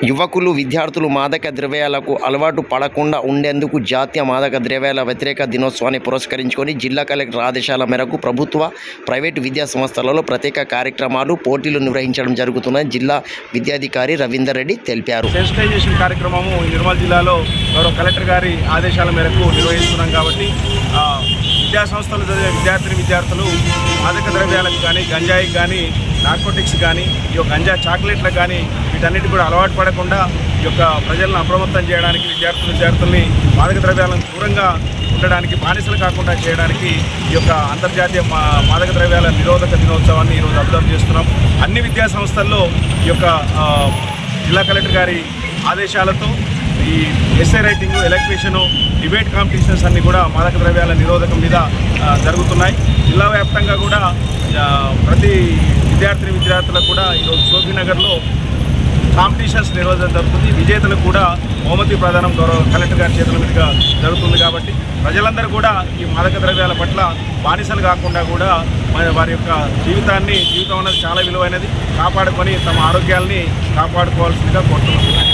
యువకులు, విద్యార్థులు మాదక ద్రవ్యాలకు అలవాటు పడకుండా ఉండేందుకు జాతీయ మాదక ద్రవ్యాల వ్యతిరేక దినోత్సవాన్ని పురస్కరించుకొని జిల్లా కలెక్టర్ ఆదేశాల మేరకు ప్రభుత్వ, ప్రైవేటు విద్యా సంస్థలలో ప్రత్యేక కార్యక్రమాలు, పోటీలు నిర్వహించడం జరుగుతుందని జిల్లా విద్యాధికారి రవీందర్ రెడ్డి తెలిపారు. సెన్సిటైజేషన్ కార్యక్రమము నిర్మల్ జిల్లాలో గౌరవ కలెక్టర్ గారి ఆదేశాల మేరకు నిర్వహిస్తున్నాం కాబట్టి విద్యా సంస్థలు చదివే విద్యార్థులు మాదక ద్రవ్యాలకు కానీ, గంజాయికి కానీ, నార్కోటిక్స్ కానీ, ఈ యొక్క గంజా చాక్లెట్లకు కానీ వీటన్నిటి కూడా అలవాటు పడకుండా ఈ యొక్క ప్రజలను అప్రమత్తం చేయడానికి, విద్యార్థుల్ని మాదక ద్రవ్యాలను దూరంగా ఉండడానికి, బానిసలు కాకుండా చేయడానికి ఈ యొక్క అంతర్జాతీయ మాదక ద్రవ్యాల నిరోధక దినోత్సవాన్ని ఈరోజు అబ్జర్వ్ చేస్తున్నాం. అన్ని విద్యా సంస్థల్లో ఈ యొక్క జిల్లా కలెక్టర్ గారి ఆదేశాలతో ఈ SA writing, electrician, debate competitions అన్నీ కూడా మాదక ద్రవ్యాల నిరోధకం మీద జరుగుతున్నాయి. జిల్లా వ్యాప్తంగా కూడా ప్రతి విద్యార్థులకు కూడా ఈరోజు సోఫీనగర్లో కాంపిటీషన్స్ నిర్వహించడం జరుగుతుంది. విజేతలకు కూడా బహుమతి ప్రదానం గౌరవ కలెక్టర్ గారి చేతుల మీదుగా జరుగుతుంది. కాబట్టి ప్రజలందరూ కూడా ఈ మాదక ద్రవ్యాల పట్ల బానిసలు కాకుండా కూడా వారి యొక్క జీవితం అనేది చాలా విలువైనది, కాపాడుకొని తమ ఆరోగ్యాల్ని కాపాడుకోవాల్సిందిగా కోరుతున్నాం.